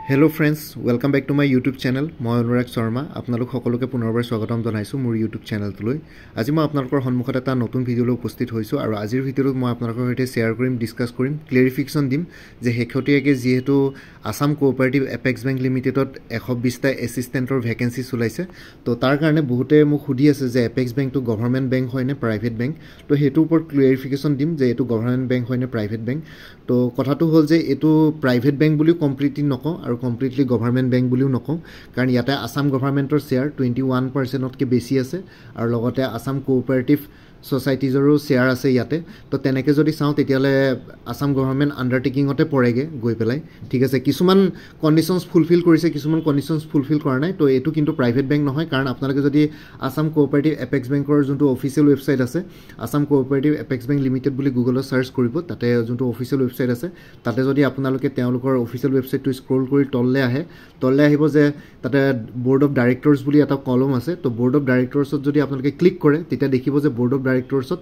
Hello friends, welcome back to my YouTube channel. মই অনুৰাগ শৰ্মা আপোনালোক সকলোকে পুনৰবাৰ স্বাগতম জনাইছো মোৰ YouTube চেনেলটোলৈ। আজি মই আপোনালোকৰ সন্মুখত এটা নতুন ভিডিঅ'লৈ উপস্থিত হৈছো আৰু আজিৰ ভিডিঅ'ত মই আপোনালোকৰ সৈতে শেয়াৰ কৰিম, ডিসকাস কৰিম, ক্লেৰিফিকেশন দিম যে হেখতিয়াকে যেহেতু আসাম কোঅপাৰেটিভ এপেক্স বেংক লিমিটেডত 120টা এসিস্টেন্টৰ ভ্যাকেন্সি চলাইছে তো তাৰ কাৰণে বহুতে মোক সুধি আছে যে এপেক্স বেংকটো গভৰ্ণমেণ্ট বেংক হয় নে প্ৰাইভেট বেংক তো হেতু ওপৰত ক্লেৰিফিকেশন দিম যে এটো গভৰ্ণমেণ্ট বেংক হয় নে প্ৰাইভেট বেংক তো কথাটো হ'ল যে এটো প্ৰাইভেট বেংক বুলি কমপ্লিটলি নকওঁ আৰু কমপ্লিটলি গভৰ্ণমেণ্ট বেংক বুলিও নকওঁ কাৰণ ইয়াতে আসাম গভৰ্ণমেণ্টৰ শেয়াৰ 21%তকৈ বেছি আছে আৰু লগতে আসাম কোঅপাৰেটিভ সোসাইটিজৰো শেয়াৰ আছে ইয়াতে তো তেনেকে যদি চাওঁ তেতিয়ালে আসাম গভৰ্ণমেণ্ট আন্ডাৰটেকিংতে পৰেগে গৈ পেলাই ঠিক আছে কিছুমান কন্ডিশনস ফুলফিল কৰিছে কিছুমান কন্ডিশনস ফুলফিল কৰা নাই তো এটো কিন্তু প্ৰাইভেট বেংক নহয় কাৰণ আপোনালোকে যদি আসাম কোঅপাৰেটিভ এপেক্স বেংকৰ যোনটো অফিচিয়েল ৱেবসাইট আছে Assam cooperative apex bank limited বুলি গুগলত সাৰ্চ কৰিব তাতে যোনটো অফিচিয়েল ৱেবসাইট আছে তাতে যদি আপোনালোকে তেওঁলোকৰ অফিচিয়েল ৱেবসাইটটো স্ক্ৰল কৰি তললে আহিব যে তাতে বোৰ্ড অফ ডাইৰেক্টৰ্ছ বুলি এটা কলম আছে তো বোৰ্ড অফ ডাইৰেক্টৰ্ছত যদি আপোনালোকে ক্লিক কৰে তেতিয়া দেখিব যে বোৰ্ড অফ ডাইৰেক্টৰ্ছত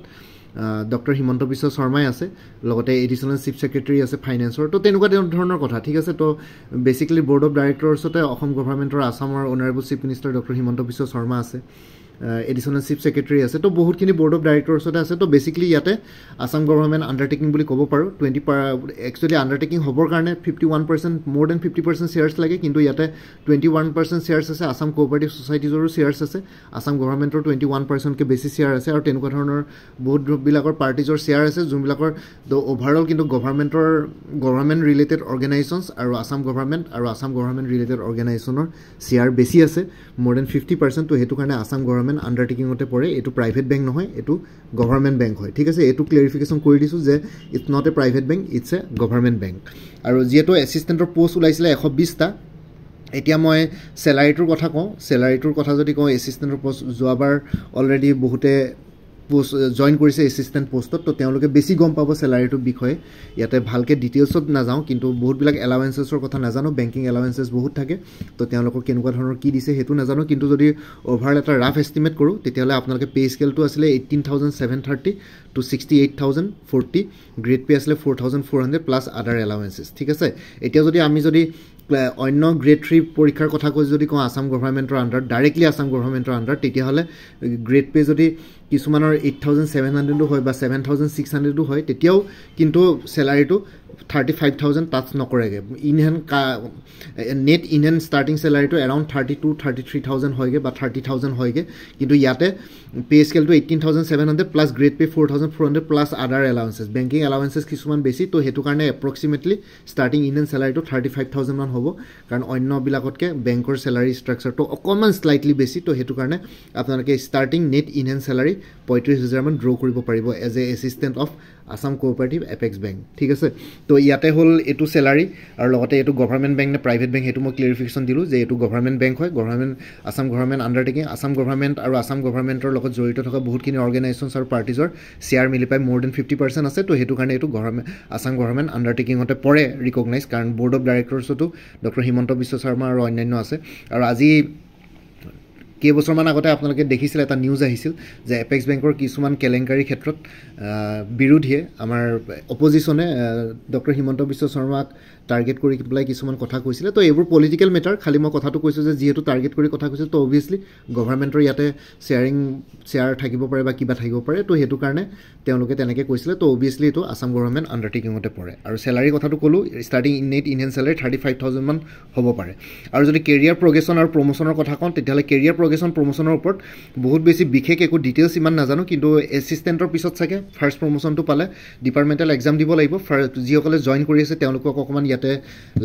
ডক্টৰ হিমন্ত বিশ্ব শৰ্মাই আছে লগতে এডিশনাল চিফ সেক্ৰেটাৰী আছে ফাইনান্সৰ তো তেনেকুৱা ধৰণৰ কথা ঠিক আছে তো বেসিক্যালি বোৰ্ড অফ ডাইৰেক্টৰ্ছতে অসম গভৰ্ণমেণ্টৰ আসামৰ honourable chief minister doctor Himanta Biswa Sarma আছে এডিশনাল চিফ সেক্ৰেটাৰী আছে তো বহুতখিনি বোৰ্ড অফ ডাইৰেক্টৰ্ছতে আছে তো বেসিক্যালি ইয়াতে আসাম গভৰ্ণমেণ্ট আন্ডাৰটেকিং বুলি ক'ব পাৰো 20 আন্ডাৰটেকিং হ'বৰ কাৰণে 51% মোৰ দেন 50% শেয়াৰ্স লাগে কিন্তু ইয়াতে 21% শেয়াৰ্স আছে আসাম কোঅপাৰেটিভ সোসাইটিজৰো শেয়াৰ্স আছে আসাম গভৰ্ণমেণ্টৰ 21% কে বেছি শেয়াৰ আছে আৰু তেনেকুৱা ধৰণৰ বহুত বিলাকৰ পাৰ্টিজৰ শেয়াৰ আছে যোনবিলাকৰ ওভাৰঅল কিন্তু গভৰ্ণমেণ্ট ৰিলেটেড অৰ্গানাইজেশনছ আৰু আসাম গভৰ্ণমেণ্ট ৰিলেটেড অৰ্গানাইজেশনৰ শেয়াৰ বেছি আছে মোৰ দেন 50% তো হেতু কাৰণে আসাম গভৰ্ণমেণ্ট আন্ডাৰটেকিংতে পৰে এটো প্ৰাইভেট বেংক নহয় এটো গভৰ্ণমেণ্ট বেংক হয় ঠিক আছে এটো ক্লেৰিফিকেশন কৰি দিছো যে it's not a private bank it's a government bank আৰু যেটো এসিস্টেন্টৰ পোষ্ট ওলাইছিলে 120টা এতিয়া মই স্যালাৰিটোৰ কথা যদি কওঁ এসিস্টেন্টৰ পোষ্ট যোৱাবাৰ অলৰেডি বহুতে পোষ্ট জয়েন কৰিছে এসিস্টেন্ট পোষ্টত তো তেওঁলোকে বেছি গম পাব স্যালাৰিটোৰ বিষয়ে ইয়াতে ভালকে ডিটেইলছত নাযাওঁ কিন্তু বহুত বিলাক এলাউৱেন্সেছৰ কথা নাজানো বেংকিং এলাউৱেন্সেছ বহুত থাকে তো তেওঁলোকক কেনেকুৱা ধৰণৰ কি দিছে হেতু নাজানো কিন্তু যদি ওভাৰঅল এটা ৰাফ এস্টিমেট কৰো তেতিয়ালে আপোনালোকে পে স্কেলটো আছিলে 18730 to 68040 গ্ৰেড পে আছিলে 4400 প্লাস আদাৰ এলাউৱেন্সেছ ঠিক আছে এতিয়া যদি আমি অন্য গ্ৰেড 3 পৰীক্ষাৰ কথা কৈ যদি কওঁ আসাম গভৰ্ণমেণ্টৰ আন্ডাৰ ডাইৰেক্টলি আসাম গভৰ্ণমেণ্টৰ আন্ডাৰ তেতিয়া হলে গ্ৰেড পে যদি কিছুমানৰ 8700 হয় বা 7600 হয় তেতিয়াও কিন্তু স্যালাৰিটো 35000 টাচ নকৰেগে ইনহেন নেট ইনহেন স্টাৰ্টিং স্যালাৰিটো अराउंड 33000 হয়গে বা 30000 হয়গে কিন্তু ইয়াতে পে স্কেলটো 18700 plus grade pay 4400 plus other allowances banking এলাউৱেন্সেছ কিছুমান বেছি তো হেতু কাৰণে এপ্ৰক্সিমেটলি স্টাৰ্টিং ইনহেন স্যালাৰিটো 35000 মান হ'ব কাৰণ অন্য বিলাকতকে বেংকৰ স্যালাৰি ষ্ট্ৰাকচাৰটো অকমান স্লাইটলি বেছি তো হেতু কাৰণে আপোনালোকে স্টাৰ্টিং নেট ইনহেন স্যালাৰি 35000 মান ড্ৰ কৰিব পাৰিব as a assistant of Assam cooperative apex bank ঠিক আছে তো ইয়াতে হল এটো স্যালাৰি আৰু লগতে এটো গভৰ্ণমেণ্ট বেংক নে প্ৰাইভেট বেংক হেতু মই ক্লেৰিফিকেশন দিলো যে এটো গভৰ্ণমেণ্ট বেংক হয় আসাম গভৰ্ণমেণ্ট আন্ডাৰটেকিং আসাম গভৰ্ণমেণ্ট আৰু আসাম গভৰ্ণমেণ্টৰ লগত জড়িত থকা বহুতখিনি অৰ্গানাইজেশনছ আৰু পাৰ্টিজৰ শেয়াৰ মিলি পাই মোৰ দেন 50% আছে তো হেতু কাৰণে এটো আসাম গভৰ্ণমেণ্ট আন্ডাৰটেকিংতে পৰে ৰিকগনাইজ কাৰণ board of ডাইৰেক্টৰ্ছটো doctor Himanta Biswa Sharma আৰু অন্যান্য আছে আৰু আজি কেইবছৰমান আগতে আপোনালোকে দেখিছিল এটা নিউজ আহিছিল যে এপেক্স বেংকৰ কিছুমান কেলেংকাৰী ক্ষেত্ৰত বিৰোধীয়ে আমাৰ অপজিশনে ডক্টৰ হিমন্ত বিশ্ব শৰ্মাক টাৰ্গেট কৰি পেলাই কিছুমান কথা কৈছিল তো এইবোৰ পলিটিক্যাল মেটাৰ খালি মই কথাটো কৈছো যে যেহেতু টাৰ্গেট কৰি কথা কৈছিল তো অবভিয়াসলি গভৰ্ণমেণ্টৰ ইয়াতে শেয়াৰ থাকিব পাৰে বা কিবা থাকিব পাৰে তো হেতু কাৰণে তেওঁলোকে তেনেকে কৈছিল তো অবভিয়াসলি এটো আসাম গভৰ্ণমেণ্ট আন্ডাৰটেকিংতে পৰে আৰু স্যালাৰি কথাটো কলো স্টাৰ্টিং নেট ইনহেন স্যালাৰি 35000 মান হ'ব পাৰে আৰু যদি কেৰিয়াৰ প্ৰগ্ৰেছন আৰু প্ৰমোশনৰ কথা কওঁ তেতিয়ালে কেৰিয়াৰ প্ৰমোশনৰ ওপৰত বহুত বেছি বিশেষ একো ডিটেইলছ ইমান নাজানো কিন্তু এসিস্টেন্টৰ পিছত থাকে ফাৰ্স্ট প্ৰমোশনটো পালে ডিপাৰ্টমেন্টাল এক্সাম দিব লাগিব যিসকলে জয়েন কৰি আছে তেওঁলোকক অকমান ইয়াতে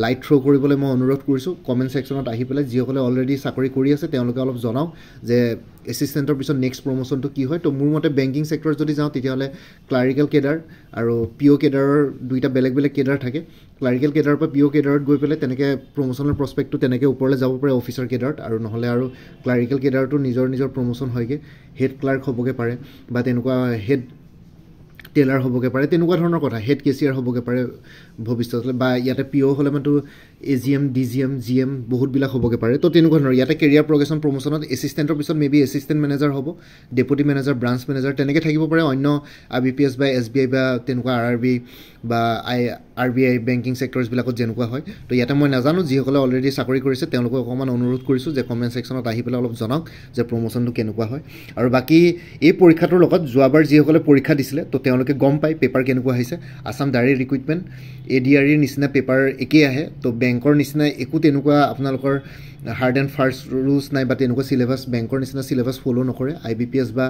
লাইট থ্ৰো কৰিবলৈ মই অনুৰোধ কৰিছো কমেন্ট সেকশনত আহি পেলাই যিসকলে অলৰেডি চাকৰি কৰি আছে তেওঁলোকে অলপ জনাও যে এসিস্টেন্টৰ পিছত নেক্সট প্ৰমোশনটো কি হয় তো মোৰ মতে বেংকিং সেক্টৰ যদি যাওঁ তেতিয়ালে ক্লাৰিকেল কেডাৰ আৰু পিও কেডাৰৰ দুইটা বেলেগ কেডাৰ থাকে ক্লাৰিকেল কেডাৰৰ পৰা পিও কেডাৰত গৈ পেলাই তেনেকে প্ৰমোশনৰ প্ৰস্পেক্টটো তেনেকে ওপৰলে যাব পাৰে অফিচাৰ কেডাৰত আৰু নহলে আৰু ক্লাৰিকেল কেডাৰটো নিজৰ প্ৰমোশন হয়গে হেড ক্লাৰ্ক হ'বগে পাৰে বা তেনেকুৱা হেড টেলাৰ হ'বগে পাৰে তেনেকুৱা ধৰণৰ কথা হেড কেচিয়াৰ হ'বগে পাৰে ভৱিষ্যতলৈ বা ইয়াতে পিও হলে মানে এজিএম ডিজিএম জিএম বহুত বিলাক হ'বগে পাৰে তো তেনেকুৱা ধৰণৰ ইয়াতে কেৰিয়াৰ প্ৰগ্ৰেছন প্ৰমোশনত এসিস্টেন্টৰ পিছত মেবি এসিস্টেন্ট মেনেজাৰ হ'ব ডেপুটি মেনেজাৰ ব্ৰাঞ্চ মেনেজাৰ তেনেকে থাকিব পাৰে অন্য আইবিপিএছ বা এছবিআই বা তেনেকুৱা আৰআৰবি বা RBI বেংকিং সেক্টৰছবিলাকত যেনেকুৱা হয় তো ইয়াতে মই নাজানো যিসকলে অলৰেডি চাকৰি কৰিছে তেওঁলোকক অকণমান অনুৰোধ কৰিছোঁ যে কমেণ্ট ছেকশ্যনত আহি পেলাই অলপ জনাওক যে প্ৰমোশ্যনটো কেনেকুৱা হয় আৰু বাকী এই পৰীক্ষাটোৰ লগত যোৱাবাৰ যিসকলে পৰীক্ষা দিছিলে তো তেওঁলোকে গম পায় পেপাৰ কেনেকুৱা আহিছে আছাম ডাইৰেক্ট ৰিক্ৰুইটমেণ্ট ADREৰ নিচিনা পেপাৰ একেই আহে তো বেংকৰ নিচিনা একো তেনেকুৱা আপোনালোকৰ হাৰ্ড এণ্ড ফাৰ্ষ্ট ৰুলছ নাই বা তেনেকুৱা চিলেবাছ বেংকৰ নিচিনা চিলেবাছ ফ'ল' নকৰে IBPS বা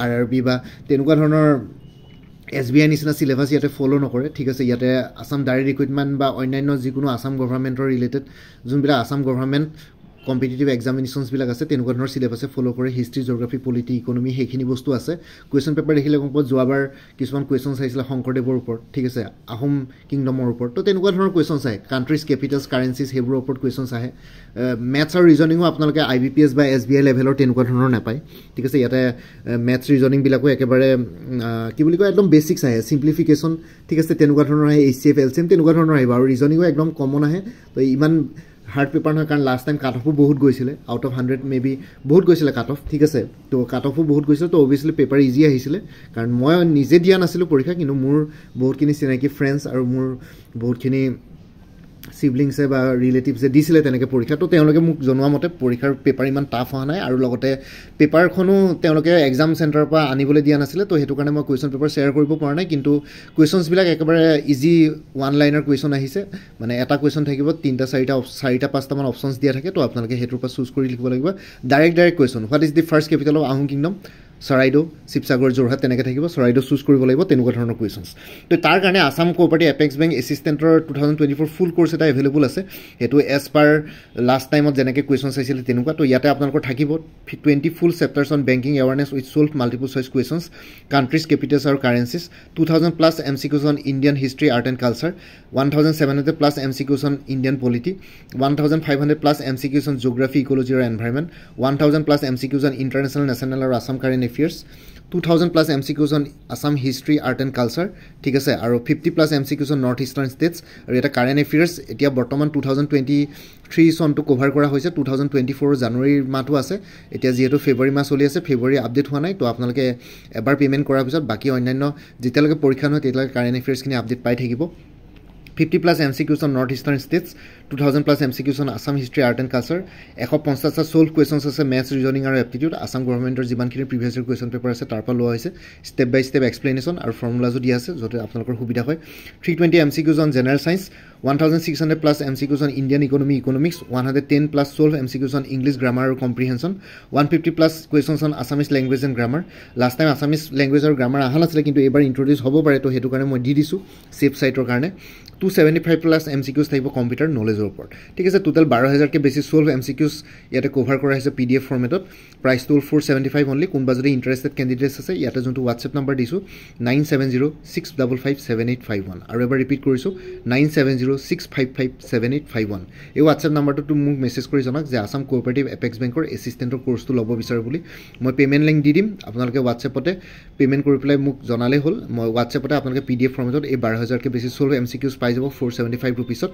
RRB বা তেনেকুৱা ধৰণৰ SBI নিচিনা চিলেবাছ ইয়াতে ফ'ল' নকৰে ঠিক আছে ইয়াতে আছাম ডাইৰেক্ট ৰিক্ৰুইটমেণ্ট বা অন্যান্য যিকোনো আছাম গভৰ্ণমেণ্টৰ ৰিলেটেড যোনবিলাক আছাম গভৰ্ণমেণ্ট কম্পিটিটিভ এক্সামিনেশ্যনছবিলাক আছে তেনেকুৱা ধৰণৰ চিলেবাছে ফ'ল' কৰে হিষ্ট্ৰী জিঅ'গ্ৰাফী পলিটি ইকনমি সেইখিনি বস্তু আছে কুৱেশ্যন পেপাৰ দেখিলে গম পোৱা যোৱাবাৰ কিছুমান কুৱেশ্যনছ আহিছিলে শংকৰদেৱৰ ওপৰত ঠিক আছে আহোম কিংডমৰ ওপৰত তো তেনেকুৱা ধৰণৰ কুৱেশ্যনছ আহে কাণ্ট্ৰিজ কেপিটেলছ কাৰেঞ্চিজ সেইবোৰৰ ওপৰত কুৱেশ্যনছ আহে মেথছ আৰু ৰিজনিঙো আপোনালোকে IBPS বা SBI লেভেলৰ তেনেকুৱা ধৰণৰ নাপায় ঠিক আছে ইয়াতে মেথছ ৰিজনিংবিলাকো একেবাৰে কি বুলি কয় একদম বেছিক্স আহে চিম্প্লিফিকেশ্যন ঠিক আছে তেনেকুৱা ধৰণৰ আহে HCF LCM তেনেকুৱা ধৰণৰ আহিব আৰু ৰিজনিঙো একদম কমন আহে তো ইমান হাৰ্ড পেপাৰ নহয় কাৰণ লাষ্ট টাইম কাট অফো বহুত গৈছিলে আউট অফ 100 মে বি বহুত গৈছিলে কাট অফ ঠিক আছে তো কাট অফো বহুত গৈছিলে তো অভিয়াছলি পেপাৰ ইজি আহিছিলে কাৰণ মই নিজে দিয়া নাছিলোঁ পৰীক্ষা কিন্তু মোৰ বহুতখিনি চিনাকি ফ্ৰেণ্ডছ আৰু মোৰ বহুতখিনি সিবলিংছে বা ৰিলেটিভছে দিছিলে তেনেকৈ পৰীক্ষা তো তেওঁলোকে মোক জনোৱা মতে পৰীক্ষাৰ পেপাৰ ইমান টাফ হোৱা নাই আৰু লগতে পেপাৰখনো তেওঁলোকে এক্সাম চেণ্টাৰৰ পৰা আনিবলৈ দিয়া নাছিলে তো সেইটো কাৰণে মই কুৱেশ্যন পেপাৰ শ্বেয়াৰ কৰিব পৰা নাই কিন্তু কুৱেশ্যনছবিলাক একেবাৰে ইজি ওৱান লাইনৰ কুৱেশ্যন আহিছে মানে এটা কুৱেশ্যন থাকিব 3-4 5টামান অপশ্যনছ দিয়া থাকে তো আপোনালোকে সেইটোৰ পৰা চুজ কৰি লিখিব লাগিব direct question what is the first capital of Ahom kingdom Charaideo Sivasagar Jorhat তেনেকৈ থাকিব চৰাইদেউ চুজ কৰিব লাগিব তেনেকুৱা ধৰণৰ কুৱেশ্যনছ তো তাৰ কাৰণে আছাম কোঅপাৰেটিভ এপেক্স বেংক এছিষ্টেণ্টৰ 2024 ফুল কোৰ্চ এটা এভেইলেবল আছে সেইটো এজ পাৰ লাষ্ট টাইমত যেনেকৈ কুৱেশ্যনছ আহিছিলে তেনেকুৱা তো ইয়াতে আপোনালোকৰ থাকিব 20 full chapters on banking awareness with solved multiple choice questions countries capitals আৰু currencies 2000+ MCQs on Indian history art and culture 1700+ MCQs on Indian polity 1500+ MCQs on geography ecology আৰু environment 1000+ MCQs on international national আৰু Assam current affairs 2000+ MCQs on Assam history art and culture ঠিক আছে আৰু 50+ MCQs on north eastern states আৰু এটা current affairs এতিয়া বৰ্তমান 2023 চনটো কভাৰ কৰা হৈছে 2024 জানুৱাৰীৰ মাহটো আছে এতিয়া যিহেতু ফেব্ৰুৱাৰী মাহ চলি আছে ফেব্ৰুৱাৰী আপডেট হোৱা নাই তো আপোনালোকে এবাৰ পে'মেণ্ট কৰাৰ পিছত বাকী অন্যান্য যেতিয়ালৈকে পৰীক্ষা নহয় তেতিয়ালৈকে কাৰেণ্ট এফেয়াৰ্ছখিনি আপডেট পাই থাকিব 50+ MCQs on North Eastern States, 2000+ MCQs on Assam History, Art and Culture, 150 solved questions আছে Maths, Reasoning আৰু Aptitude, Assam Government যিমানখিনি previous year question paper আছে তাৰ পৰা লোৱা হৈছে step by step explanation আৰু formulas দিয়া আছে যাতে আপোনালোকৰ সুবিধা হয় 320 MCQs on General Science, 1600+ MCQs on Indian Economy, Economics, 110+ solved MCQs on English Grammar or Comprehension, 150+ questions on Assamese Language and Grammar. Last time Assamese Language or Grammar আহা নাছিলে কিন্তু এবাৰ ইন্ট্ৰোডিউস হ'ব পাৰে তো হেতু কাৰণে মই দি দিছো সেফ সাইটৰ কাৰণে 275+ MCQs থাকিব কম্পিউটাৰ নলেজৰ ওপৰত ঠিক আছে টোটাল 12000 কে বেছি solve MCQs ইয়াতে কভাৰ কৰা হৈছে PDF ফৰমেটত প্ৰাইস টোল 475 অনলি কোনবা যদি ইন্টাৰেষ্টেড ক্যান্ডিডেটস আছে ইয়াতে যোনটো WhatsApp নম্বৰ দিছো 9706557851 আৰু এবাৰ ৰিপিট কৰিছো 9706557851 এই WhatsApp নম্বৰটো মোক মেছেজ কৰি জনাওক যে আসাম কোঅপাৰেটিভ এপেক্স বেংকৰ এসিস্টেন্টৰ কোৰ্সটো ল'ব বিচাৰ বুলি মই পেমেন্ট লিংক দি দিম আপোনালোকে WhatsAppতে পেমেন্ট কৰি পেলাই মোক জনালে হ'ল মই WhatsAppতে আপোনালোকে PDF ফৰমেটত এই 12000 কে বেছি solve MCQs পাই যাব 475 रुपीसत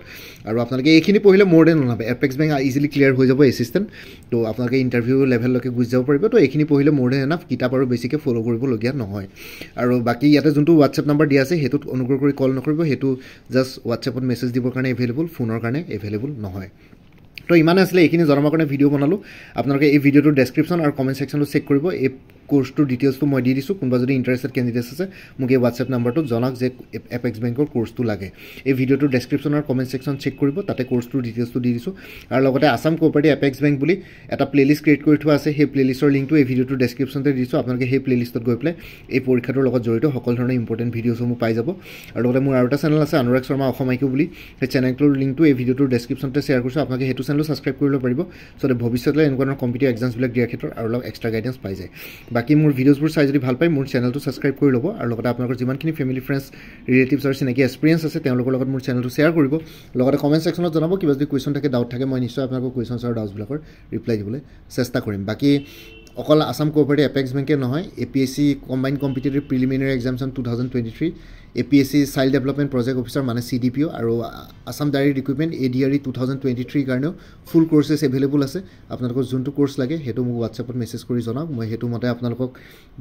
আৰু আপোনালোকে এইখিনি পঢ়িলে মোৰ দেন নহবে এপেক্স বেংক ইজিলি ক্লিয়াৰ হৈ যাব এসিস্টেন্ট তো আপোনালোকে ইন্টাৰভিউ লেভেল লকে গুজ যাব পাৰিব তো এইখিনি পঢ়িলে মোৰ দেন এনাফ কিতাপ আৰু বেছিকে ফলো কৰিব লগিয়া নহয় আৰু বাকি ইয়াতে যোনটো WhatsApp নম্বৰ দিয়া আছে হেতুত অনুগ্ৰহ কৰি কল নকৰিব হেতু জাস্ট WhatsAppত মেছেজ দিবৰ কাৰণে এভেইলেবল ফোনৰ কাৰণে এভেইলেবল নহয় তো ইমান আসলে এইখিনি জনাবৰ কাৰণে ভিডিও বনালো আপোনালোকে এই ভিডিওটোৰ ডেসক্ৰিপচন আৰু কমেন্ট সেকশনটো চেক কৰিব এই কোৰ্সটোৰ ডিটেইলছটো মই দি দিছো কোনবা যদি ইন্টাৰেষ্টেড ক্যান্ডিডেটস আছে মোক এই WhatsApp নম্বৰটো জনাওক যে এপেক্স বেংকৰ কোৰ্সটো লাগে এই ভিডিওটোৰ ডেসক্ৰিপচন আৰু কমেন্ট সেকশন চেক কৰিব তাতে কোৰ্সটোৰ ডিটেইলছটো দি দিছো আৰু লগতে আসাম কোঅপাৰেটিভ এপেক্স বেংক বুলি এটা প্লেলিষ্ট ক্ৰিয়েট কৰি থোৱা আছে সেই প্লেলিষ্টৰ লিংকটো এই ভিডিওটোৰ ডেসক্ৰিপচনতে দিছো আপোনালোকে সেই প্লেলিষ্টত গৈ পেলাই এই পৰীক্ষাটোৰ লগত জড়িত সকলো ধৰণৰ ইম্পৰ্টেন্ট ভিডিওসমূহ পাই যাব আৰু লগতে মোৰ আৰু এটা চেনেল আছে অনুৰাগ শৰ্মা অসম আইকিউ বুলি সেই চেনেলটোৰ লিংকটো এই ভিডিওটোৰ ডেসক্ৰিপচনতে শ্বেয়াৰ কৰিছো আপোনালোকে হেতু চেনেলটো সাবস্ক্ৰাইব কৰি ল'ব পাৰিব সো ভৱিষ্যতলৈ এনেকুৱা ধৰণৰ কম্পিটিটিভ এক্সামছ বিলাক দিয়াৰ ক্ষেত্ৰত আৰু অলপ এক্সট্ৰা গাইডেন্স পাই যায় বাকি মোৰ ভিডিওছবোৰ চাই যদি ভাল পায় মোৰ চেনেলটো সাবস্ক্ৰাইব কৰি ল'ব আৰু লগতে আপোনালোকৰ যিমানখিনি ফেমিলি ফ্ৰেণ্ডছ ৰিলেটিভছ আৰু চিনাকি এক্সপেৰিয়েন্স আছে তেওঁলোকৰ লগত মোৰ চেনেলটো শ্বেয়াৰ কৰিব লগতে কমেন্ট সেকশনত জনাব কিবা যদি কুৱেশ্যন থাকে ডাউট থাকে মই নিশ্চয় আপোনালোকৰ কুৱেশ্যনছ আৰু ডাউটছবিলাকৰ ৰিপ্লাই দিবলৈ চেষ্টা কৰিম বাকি অকল আসাম কোঅপাৰেটিভ এপেক্স বেংকে নহয় APSC combined competitive preliminary examination 2023 APSC child development project officer মানে CDPO আৰু আসাম ডাইৰেক্ট ৰিক্ৰুটমেণ্ট ADRE 2023 কাৰণেও ফুল কোৰ্চেছ এভেইলেবল আছে আপোনালোকক যোনটো কোৰ্চ লাগে সেইটো মোক হোৱাটছএপত মেছেজ কৰি জনাওক মই সেইটো মতে আপোনালোকক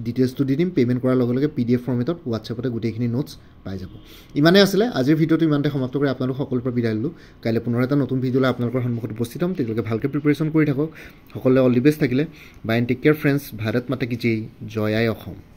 ডিটেইলছটো দি দিম পে'মেণ্ট কৰাৰ লগে লগে PDF ফৰ্মেটত হোৱাটছএপতে গোটেইখিনি নোটছ পাই যাব ইমানেই আছিলে আজিৰ ভিডিঅ'টো ইমানতে সমাপ্ত কৰি আপোনালোক সকলোৰে পৰা বিদায় ল'লোঁ কাইলৈ পুনৰ এটা নতুন ভিডিঅ' লৈ আপোনালোকৰ সন্মুখত উপস্থিত হ'ম তেতিয়ালৈকে ভালকৈ প্ৰিপাৰেশ্যন কৰি থাকক সকলোৱে অল দি বেষ্ট থাকিলে bye and take care friends Bharat Mata কি জয় জয় আই অসম